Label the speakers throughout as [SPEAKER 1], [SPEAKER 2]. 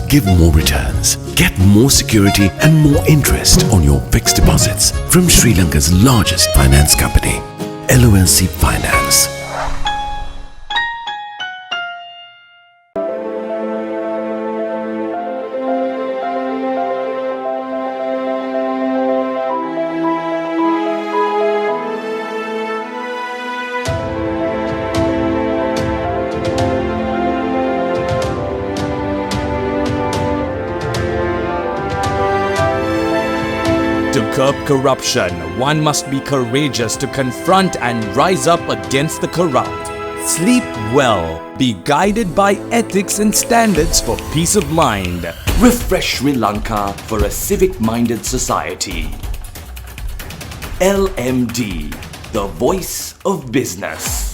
[SPEAKER 1] give more returns. Get more security and more interest on your fixed deposits from Sri Lanka's largest finance company, LMDtv Finance.
[SPEAKER 2] To curb corruption, one must be courageous to confront and rise up against the corrupt. Sleep well, be guided by ethics and standards for peace of mind. Refresh Sri Lanka for a civic-minded society. LMD, the voice of business.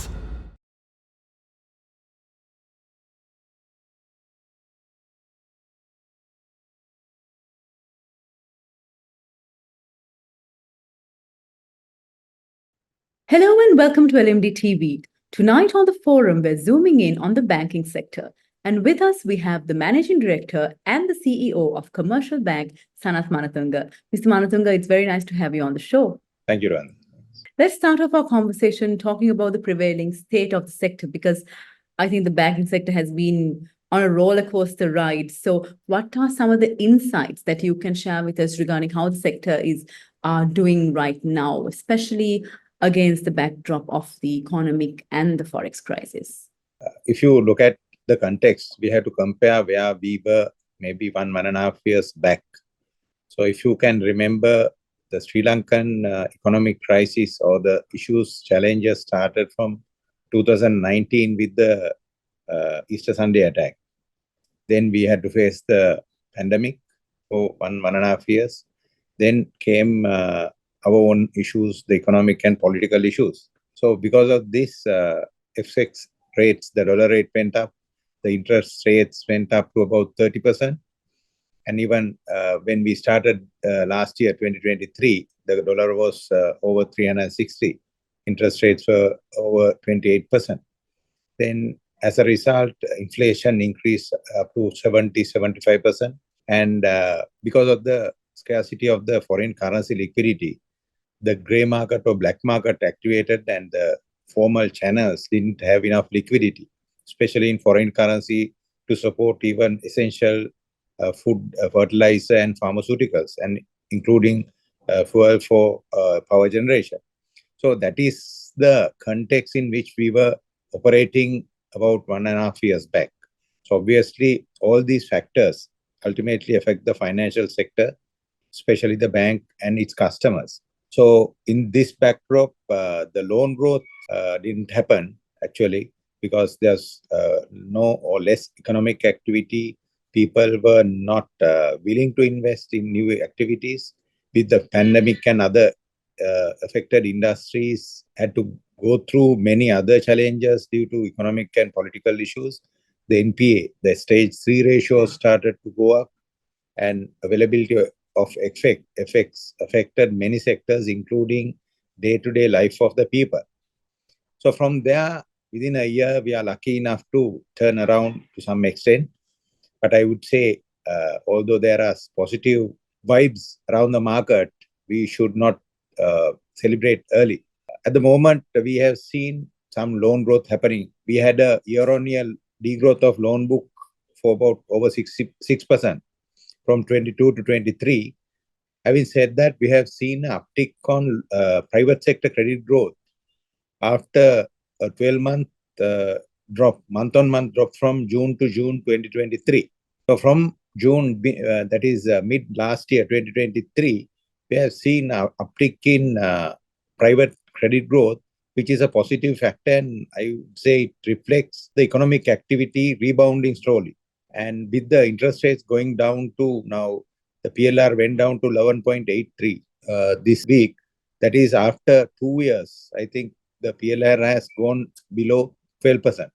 [SPEAKER 3] Hello and welcome to LMDtv. Tonight on the forum, we're zooming in on the banking sector. And with us, we have the Managing Director and the CEO of Commercial Bank, Sanath Manatunge. Mr. Manatunge, it's very nice to have you on the show.
[SPEAKER 4] Thank you, Ruwandi.
[SPEAKER 3] Let's start off our conversation talking about the prevailing state of the sector, because I think the banking sector has been on a roller coaster ride. So what are some of the insights that you can share with us regarding how the sector is doing right now, especially against the backdrop of the economic and the forex crisis?
[SPEAKER 4] If you look at the context, we have to compare where we were maybe 1.5 years back. So if you can remember, the Sri Lankan economic crisis or the issues, challenges started from 2019 with the Easter Sunday attack. Then we had to face the pandemic for 1.5 years. Then came our own issues, the economic and political issues. So because of this, FX rates, the dollar rate went up, the interest rates went up to about 30%. And even when we started last year, 2023, the dollar was over 360. Interest rates were over 28%. Then as a result, inflation increased up to 70-75%. And because of the scarcity of the foreign currency liquidity, the grey market or black market activated and the formal channels didn't have enough liquidity, especially in foreign currency, to support even essential food, fertilizer and pharmaceuticals, and including fuel for power generation. So that is the context in which we were operating about 1.5 years back. So obviously, all these factors ultimately affect the financial sector, especially the bank and its customers. So in this backdrop, the loan growth didn't happen actually, because there's no or less economic activity. People were not willing to invest in new activities. With the pandemic and other affected industries had to go through many other challenges due to economic and political issues. The NPA, the stage 3 ratio started to go up, and availability of effects affected many sectors, including day-to-day life of the people. So from there, within a year, we are lucky enough to turn around to some extent. But I would say, although there are positive vibes around the market, we should not celebrate early. At the moment, we have seen some loan growth happening. We had a year-on-year degrowth of loan book for about over 6%. From 22 to 23. Having said that, we have seen an uptick on private sector credit growth after a 12-month drop, month-on-month drop from June to June 2023. So from June, that is mid last year, 2023, we have seen an uptick in private credit growth, which is a positive factor, and I would say it reflects the economic activity rebounding slowly. And with the interest rates going down to now, the PLR went down to 11.83 this week. That is after 2 years. I think the PLR has gone below 12%.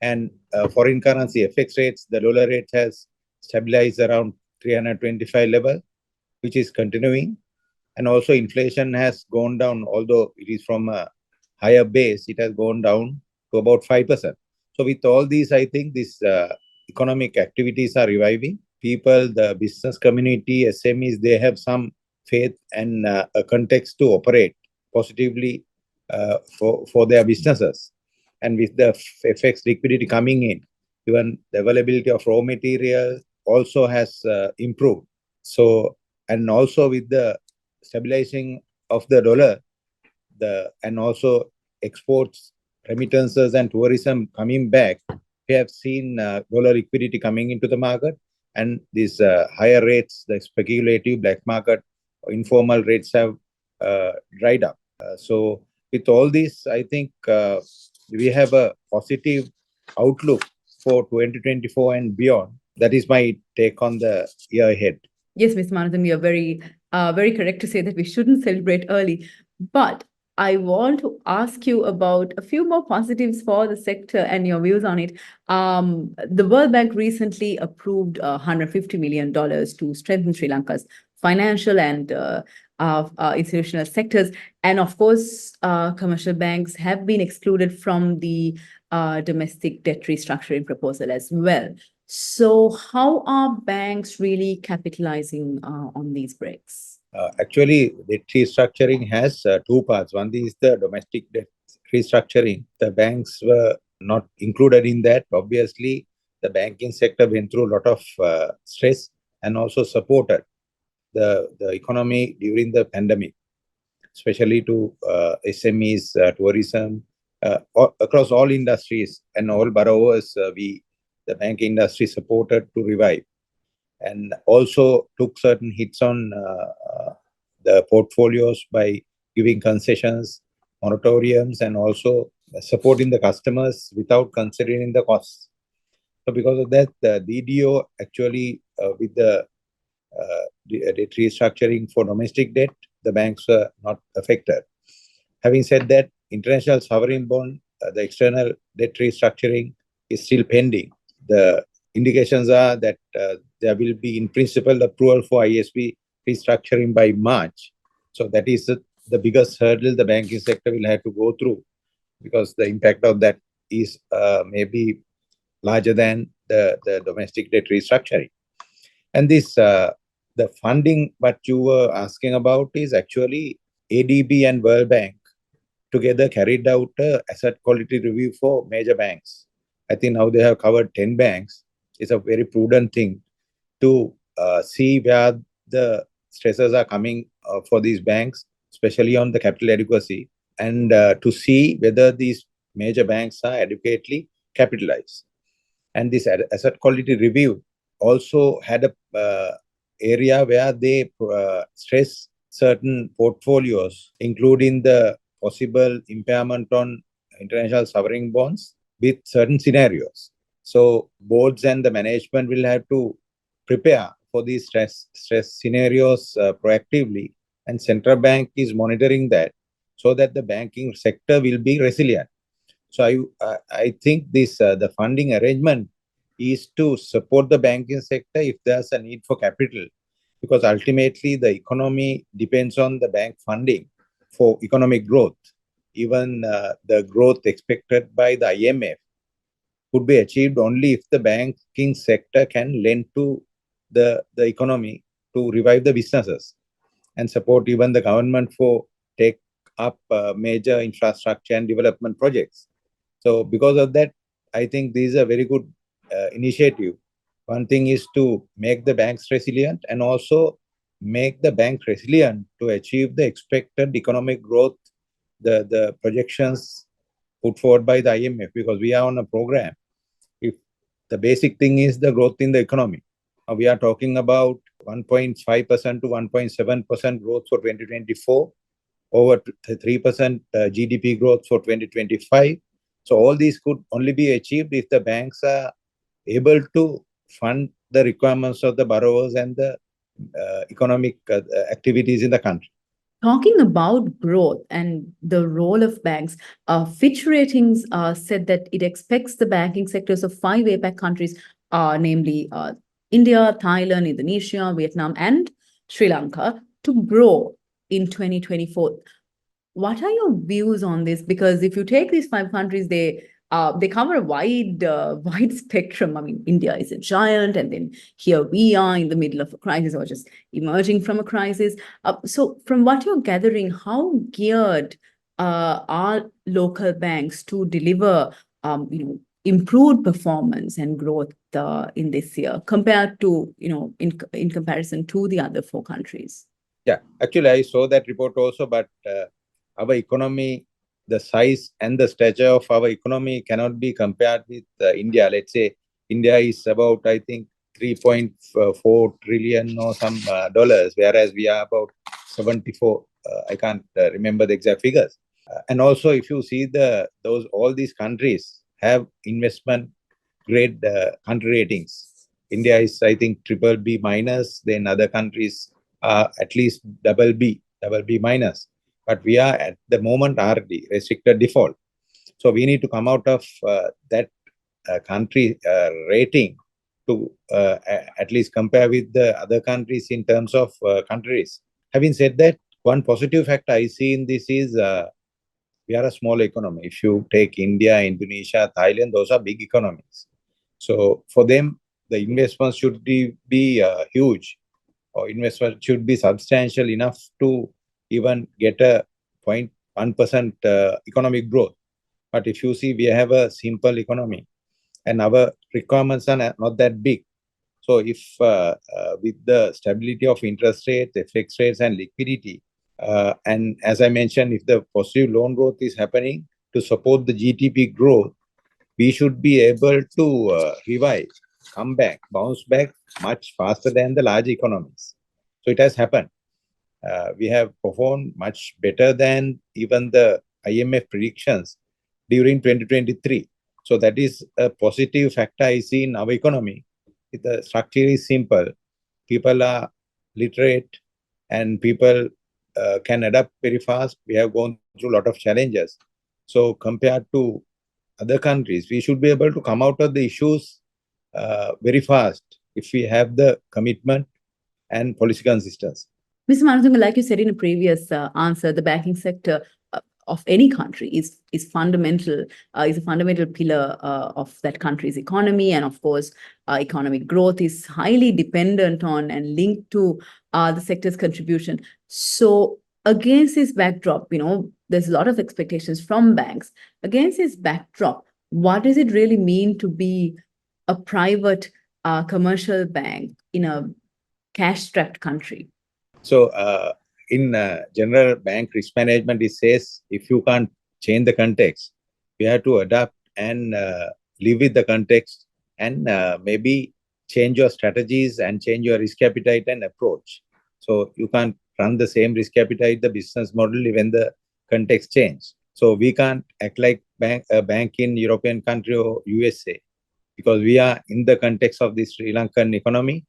[SPEAKER 4] And foreign currency FX rates, the dollar rate has stabilized around 325 level, which is continuing. And also inflation has gone down, although it is from a higher base, it has gone down to about 5%. So with all these, I think this economic activities are reviving. People, the business community, SMEs, they have some faith and a context to operate positively for their businesses. And with the FX liquidity coming in, even the availability of raw material also has improved. So, and also with the stabilizing of the dollar, and also exports, remittances, and tourism coming back, we have seen dollar liquidity coming into the market, and these higher rates, the speculative black market, informal rates have dried up. So, with all this, I think we have a positive outlook for 2024 and beyond. That is my take on the year ahead.
[SPEAKER 3] Yes, Ms. Manatunge, you're very correct to say that we shouldn't celebrate early. But I want to ask you about a few more positives for the sector and your views on it. The World Bank recently approved $150 million to strengthen Sri Lanka's financial and institutional sectors. And of course, commercial banks have been excluded from the domestic debt restructuring proposal as well. So how are banks really capitalizing on these breaks?
[SPEAKER 4] Actually, debt restructuring has two parts. One is the domestic debt restructuring. The banks were not included in that. Obviously, the banking sector went through a lot of stress and also supported the economy during the pandemic, especially to SMEs, tourism, across all industries and all borrowers. The banking industry supported to revive, and also took certain hits on the portfolios by giving concessions, moratoriums, and also supporting the customers without considering the costs. So because of that, the DDO actually, with the debt restructuring for domestic debt, the banks were not affected. Having said that, international sovereign bond, the external debt restructuring is still pending. The indications are that there will be, in principle, approval for ISB restructuring by March. So that is the biggest hurdle the banking sector will have to go through, because the impact of that is maybe larger than the domestic debt restructuring. And this, the funding what you were asking about is actually ADB and World Bank together carried out an asset quality review for major banks. I think now they have covered 10 banks. It's a very prudent thing to see where the stresses are coming for these banks, especially on the capital adequacy, and to see whether these major banks are adequately capitalized. And this asset quality review also had a area where they stress certain portfolios, including the possible impairment on international sovereign bonds with certain scenarios. So boards and the management will have to prepare for these stress scenarios proactively, and central bank is monitoring that so that the banking sector will be resilient. So I think this the funding arrangement is to support the banking sector if there's a need for capital, because ultimately the economy depends on the bank funding for economic growth. Even the growth expected by the IMF could be achieved only if the banking sector can lend to the economy to revive the businesses and support even the government for take up major infrastructure and development projects. So because of that, I think this is a very good initiative. One thing is to make the banks resilient and also make the bank resilient to achieve the expected economic growth, the projections put forward by the IMF, because we are on a program. If the basic thing is the growth in the economy, we are talking about 1.5% to 1.7% growth for 2024, over 3% GDP growth for 2025. So all these could only be achieved if the banks are able to fund the requirements of the borrowers and the economic activities in the country.
[SPEAKER 3] Talking about growth and the role of banks, Fitch Ratings said that it expects the banking sectors of 5 APAC countries, namely India, Thailand, Indonesia, Vietnam, and Sri Lanka, to grow in 2024. What are your views on this? Because if you take these 5 countries, they They cover a wide spectrum. I mean, India is a giant, and then here we are in the middle of a crisis or just emerging from a crisis. So, from what you're gathering, how geared are local banks to deliver, improved performance and growth in this year compared to, in comparison to the other four countries?
[SPEAKER 4] Yeah, actually, I saw that report also, but our economy, the size and the stature of our economy cannot be compared with India. Let's say India is about, I think, 3.4 trillion or some dollars, whereas we are about 74. I can't remember the exact figures. And also, if you see all these countries have investment grade country ratings. India is, I think, triple B minus. Then other countries are at least double B minus. But we are at the moment RD, restricted default. So we need to come out of that country rating to at least compare with the other countries in terms of countries. Having said that, one positive factor I see in this is we are a small economy. If you take India, Indonesia, Thailand, those are big economies. So for them, the investment should be huge, or investment should be substantial enough to even get a 0.1% economic growth. But if you see, we have a simple economy and our requirements are not that big. So if with the stability of interest rates, FX rates and liquidity, and as I mentioned, if the positive loan growth is happening to support the GDP growth, we should be able to revive, come back, bounce back much faster than the large economies. So it has happened. We have performed much better than even the IMF predictions during 2023. So that is a positive factor I see in our economy. The structure is simple. People are literate and people can adapt very fast. We have gone through a lot of challenges. So compared to other countries, we should be able to come out of the issues very fast if we have the commitment and policy consistency.
[SPEAKER 3] Mr. Manatunge, like you said in a previous answer, the banking sector of any country is fundamental, is a fundamental pillar of that country's economy. And of course, economic growth is highly dependent on and linked to the sector's contribution. So against this backdrop, there's a lot of expectations from banks. Against this backdrop, what does it really mean to be a private commercial bank in a cash-strapped country?
[SPEAKER 4] So in general bank risk management, it says if you can't change the context, you have to adapt and live with the context and maybe change your strategies and change your risk appetite and approach. So you can't run the same risk appetite, the business model, when the context change. So we can't act like a bank in European country or USA, because we are in the context of the Sri Lankan economy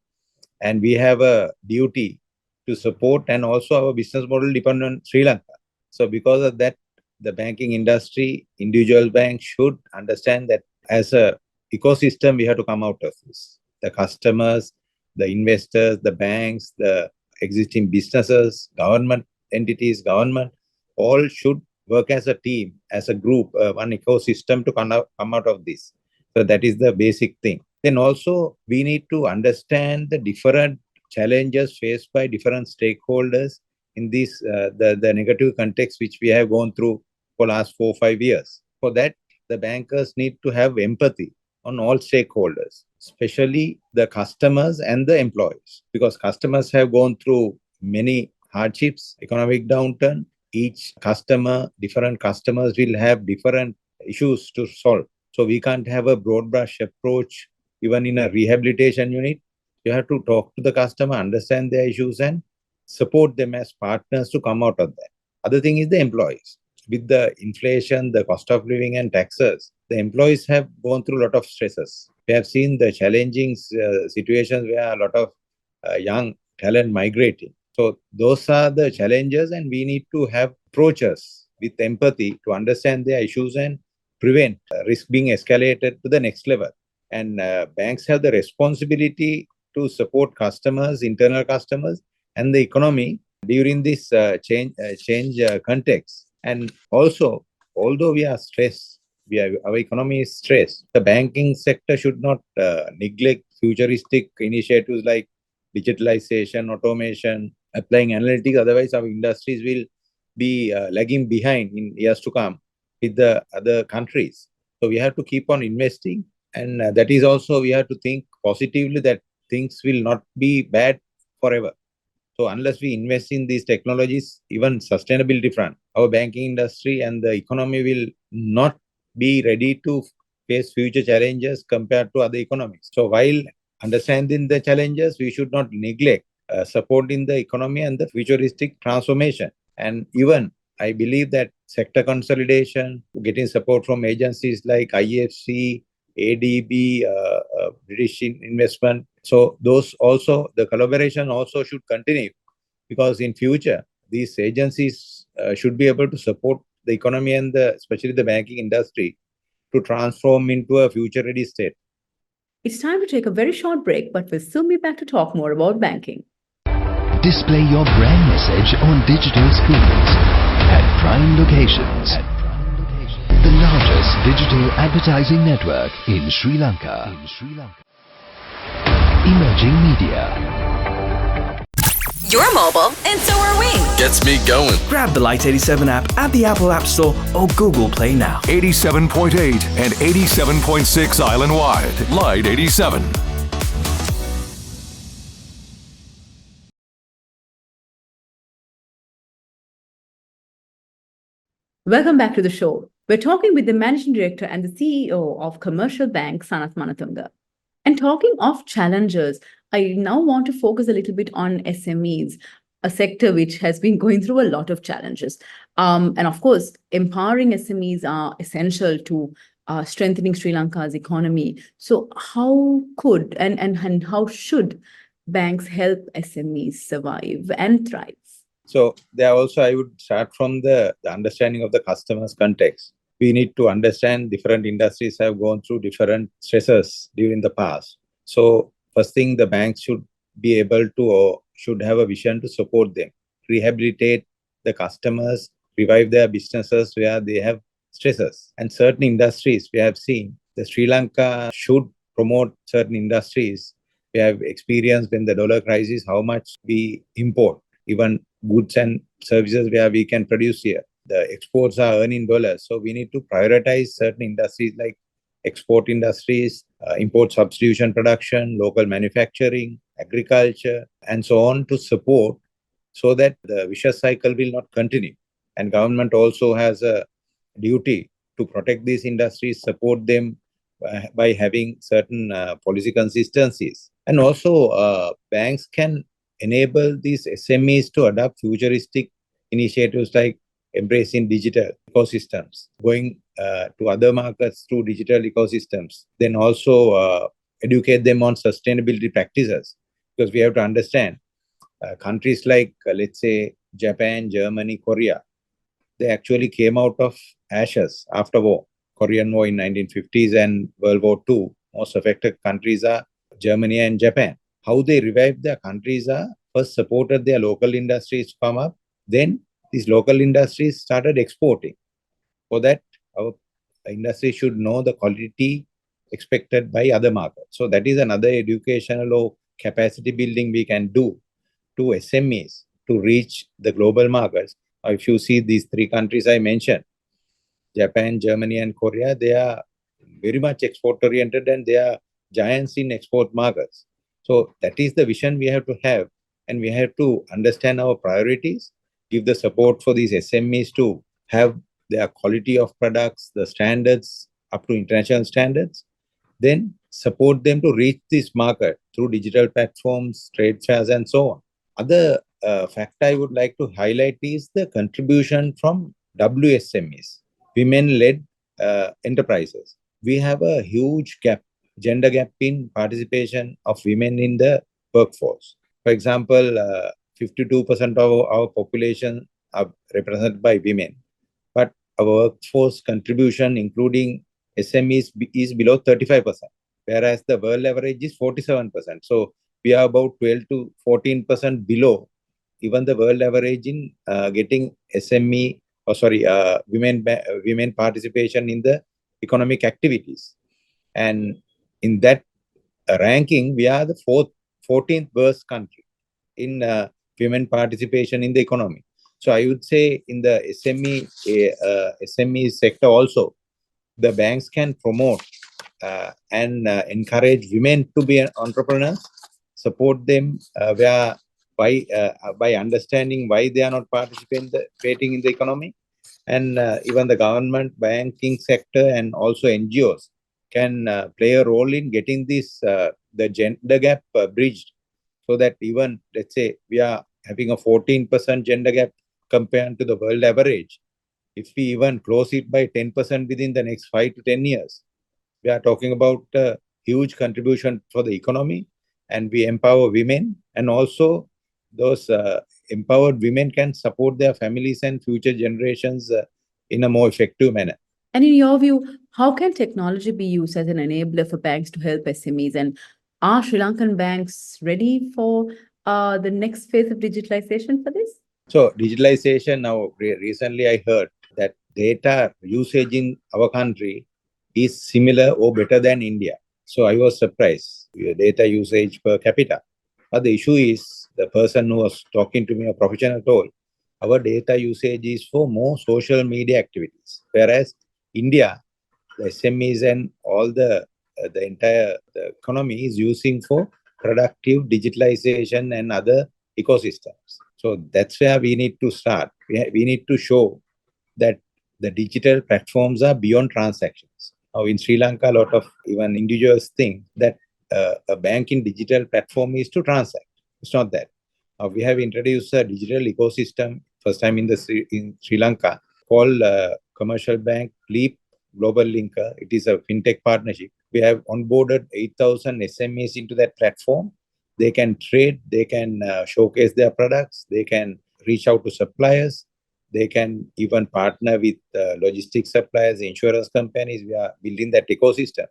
[SPEAKER 4] and we have a duty to support, and also our business model depends on Sri Lanka. So because of that, the banking industry, individual banks should understand that as a ecosystem, we have to come out of this. The customers, the investors, the banks, the existing businesses, government entities, government, all should work as a team, as a group, one ecosystem to come out of this. So that is the basic thing. Then also we need to understand the different challenges faced by different stakeholders in this the negative context which we have gone through for last 4 or 5 years. For that, the bankers need to have empathy on all stakeholders, especially the customers and the employees, because customers have gone through many hardships, economic downturn. Each customer, different customers will have different issues to solve. So we can't have a broad brush approach even in a rehabilitation unit. You have to talk to the customer, understand their issues and support them as partners to come out of that. Other thing is the employees. With the inflation, the cost of living and taxes, the employees have gone through a lot of stresses. We have seen the challenging situations where a lot of young talent migrating. So those are the challenges and we need to have approaches with empathy to understand their issues and prevent risk being escalated to the next level. And banks have the responsibility to support customers, internal customers, and the economy during this change context. And also, although we are stressed, our economy is stressed. The banking sector should not neglect futuristic initiatives like digitalization, automation, applying analytics. Otherwise, our industries will be lagging behind in years to come with the other countries. So we have to keep on investing, and that is also we have to think positively that things will not be bad forever. So unless we invest in these technologies, even sustainability front, our banking industry and the economy will not be ready to face future challenges compared to other economies. So while understanding the challenges, we should not neglect supporting the economy and the futuristic transformation. And even I believe that sector consolidation, getting support from agencies like IFC, ADB, British Investment. So those also, the collaboration also should continue, because in future, these agencies should be able to support the economy and especially the banking industry to transform into a future-ready state.
[SPEAKER 3] It's time to take a very short break, but we'll soon be back to talk more about banking.
[SPEAKER 5] Display your brand message on digital screens at prime locations. The largest digital advertising network in Sri Lanka. Emerging media.
[SPEAKER 6] You're mobile, and so are we.
[SPEAKER 7] Gets me going.
[SPEAKER 8] Grab the Lite 87 app at the Apple App Store or Google Play now.
[SPEAKER 9] 87.8 and 87.6 island-wide. Lite 87.
[SPEAKER 3] Welcome back to the show. We're talking with the Managing Director and the CEO of Commercial Bank, Sanath Manatunge. And talking of challenges, I now want to focus a little bit on SMEs, a sector which has been going through a lot of challenges. And of course, empowering SMEs are essential to strengthening Sri Lanka's economy. So how could and how should banks help SMEs survive and thrive?
[SPEAKER 4] So there also, I would start from the understanding of the customer's context. We need to understand different industries have gone through different stresses during the past. So first thing, the banks should be able to or should have a vision to support them, rehabilitate the customers, revive their businesses where they have stresses. And certain industries we have seen, the Sri Lanka should promote certain industries. We have experienced when the dollar crisis, how much we import, even goods and services where we can produce here. The exports are earning dollars. So we need to prioritize certain industries like export industries, import substitution production, local manufacturing, agriculture, and so on to support so that the vicious cycle will not continue. And government also has a duty to protect these industries, support them by having certain policy consistencies. And also banks can enable these SMEs to adopt futuristic initiatives like embracing digital ecosystems, going to other markets through digital ecosystems, then also educate them on sustainability practices. Because we have to understand countries like, let's say, Japan, Germany, Korea, they actually came out of ashes after war. Korean War in 1950s and World War II, most affected countries are Germany and Japan. How they revived their countries are first supported their local industries to come up, then these local industries started exporting. For that, our industry should know the quality expected by other markets. So that is another educational or capacity building we can do to SMEs to reach the global markets. If you see these three countries I mentioned, Japan, Germany, and Korea, they are very much export-oriented and they are giants in export markets. So that is the vision we have to have, and we have to understand our priorities, give the support for these SMEs to have their quality of products, the standards up to international standards, then support them to reach this market through digital platforms, trade fairs, and so on. Other fact I would like to highlight is the contribution from WSMEs, women-led enterprises. We have a huge gap, gender gap in participation of women in the workforce. For example, 52% of our population are represented by women, but our workforce contribution, including SMEs, is below 35%, whereas the world average is 47%. So we are about 12 to 14% below even the world average in getting women participation in the economic activities. And in that ranking, we are the 14th worst country in women participation in the economy. So I would say in the SME sector also, the banks can promote and encourage women to be entrepreneurs, support them by understanding why they are not participating in the economy, and even the government, banking sector, and also NGOs can play a role in getting this the gender gap bridged, so that even, let's say, we are having a 14% gender gap compared to the world average. If we even close it by 10% within the next 5 to 10 years, we are talking about a huge contribution for the economy, and we empower women, and also those empowered women can support their families and future generations in a more effective manner.
[SPEAKER 3] And in your view, how can technology be used as an enabler for banks to help SMEs? And are Sri Lankan banks ready for the next phase of digitalization for this?
[SPEAKER 4] So digitalization now, recently I heard that data usage in our country is similar or better than India. So I was surprised, data usage per capita. But the issue is, the person who was talking to me, a professional, told, our data usage is for more social media activities. Whereas India, the SMEs and all the entire economy is using for productive digitalization and other ecosystems. So that's where we need to start. We need to show that the digital platforms are beyond transactions. Now in Sri Lanka, a lot of even individuals think that a banking digital platform is to transact. It's not that. We have introduced a digital ecosystem first time in Sri Lanka called Commercial Bank Leap Global Linker. It is a fintech partnership. We have onboarded 8,000 SMEs into that platform. They can trade, they can showcase their products, they can reach out to suppliers, they can even partner with logistics suppliers, insurance companies. We are building that ecosystem.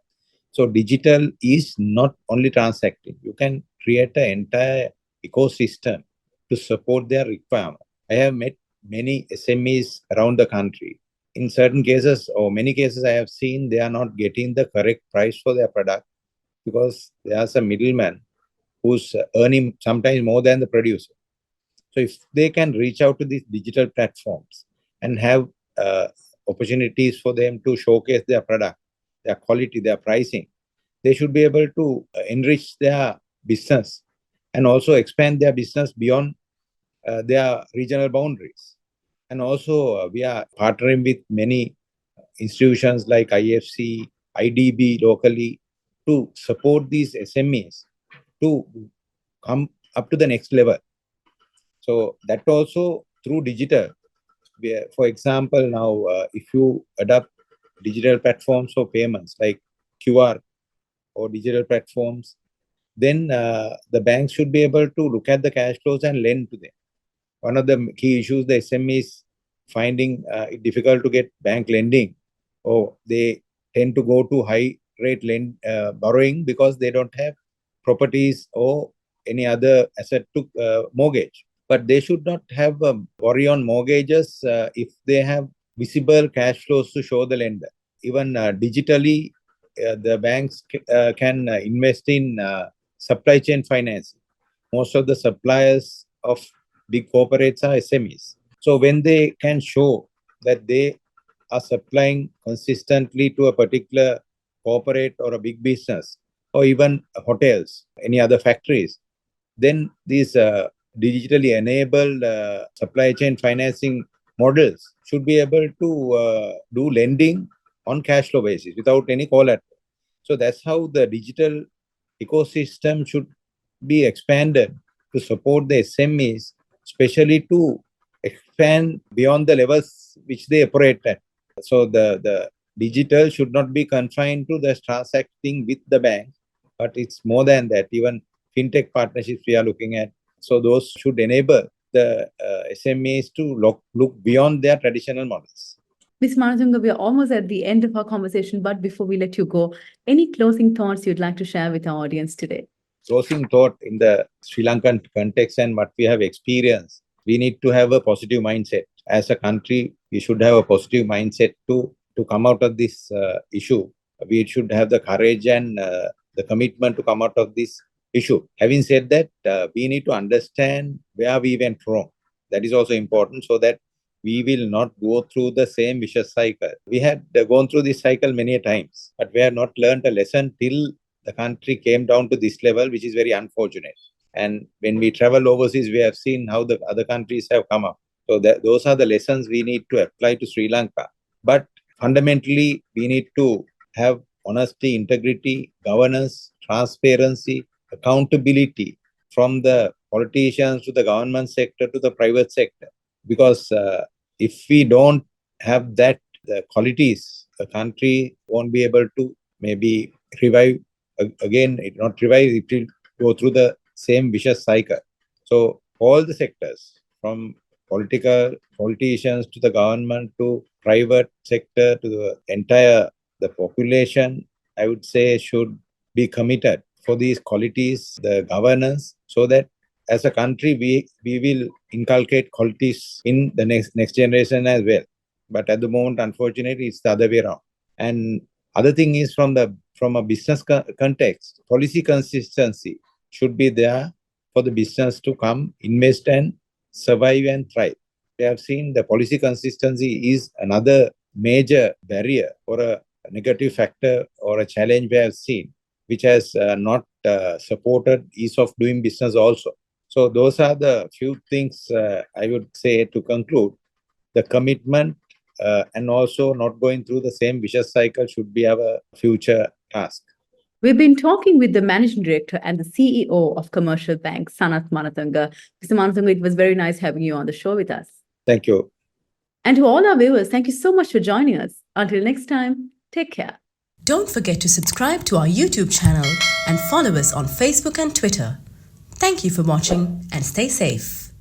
[SPEAKER 4] So digital is not only transacting. You can create an entire ecosystem to support their requirement. I have met many SMEs around the country. In certain cases, or many cases, I have seen they are not getting the correct price for their product because there's a middleman who's earning sometimes more than the producer. So if they can reach out to these digital platforms and have opportunities for them to showcase their product, their quality, their pricing, they should be able to enrich their business and also expand their business beyond their regional boundaries. And also, we are partnering with many institutions like IFC, IDB locally to support these SMEs to come up to the next level. So that also through digital. For example, now if you adopt digital platforms for payments like QR or digital platforms, then the banks should be able to look at the cash flows and lend to them. One of the key issues the SME is finding it difficult to get bank lending, or they tend to go to high rate borrowing because they don't have properties or any other asset to mortgage. But they should not have worry on mortgages if they have visible cash flows to show the lender. Even digitally, the banks can invest in supply chain financing. Most of the suppliers of big corporates are SMEs. So when they can show that they are supplying consistently to a particular corporate or a big business, or even hotels, any other factories, then these digitally enabled supply chain financing models should be able to do lending on cash flow basis without any collateral. So that's how the digital ecosystem should be expanded to support the SMEs, especially to expand beyond the levels which they operate at. So the digital should not be confined to the transacting with the bank, but it's more than that. Even fintech partnerships we are looking at. So those should enable the SMEs to look beyond their traditional models.
[SPEAKER 3] Ms. Manatunge, we are almost at the end of our conversation, but before we let you go, any closing thoughts you'd like to share with our audience today?
[SPEAKER 4] Closing thought in the Sri Lankan context and what we have experienced, we need to have a positive mindset. As a country, we should have a positive mindset to to come out of this issue, we should have the courage and the commitment to come out of this issue. Having said that, we need to understand where we went wrong. That is also important, so that we will not go through the same vicious cycle. We had gone through this cycle many times, but we have not learned a lesson till the country came down to this level, which is very unfortunate. And when we travel overseas, we have seen how the other countries have come up. So those are the lessons we need to apply to Sri Lanka. But fundamentally, we need to have honesty, integrity, governance, transparency, accountability from the politicians to the government sector to the private sector. Because if we don't have that, the qualities, the country won't be able to maybe revive again. It not revive, it will go through the same vicious cycle. So all the sectors, from politicians to the government to private sector to the entire the population, I would say, should be committed for these qualities, the governance, so that as a country we will inculcate qualities in the next generation as well. But at the moment, unfortunately, it's the other way around. And other thing is, from a business context, policy consistency should be there for the business to come, invest and survive and thrive. We have seen the policy consistency is another major barrier or a negative factor or a challenge we have seen, which has not supported ease of doing business also. So those are the few things I would say to conclude. The commitment and also not going through the same vicious cycle should be our future task.
[SPEAKER 3] We've been talking with the Managing Director and the CEO of Commercial Bank, Sanath Manatunge. Mr. Manatunge, it was very nice having you on the show with us.
[SPEAKER 4] Thank you.
[SPEAKER 3] And to all our viewers, thank you so much for joining us. Until next time, take care.
[SPEAKER 6] Don't forget to subscribe to our YouTube channel and follow us on Facebook and Twitter. Thank you for watching and stay safe.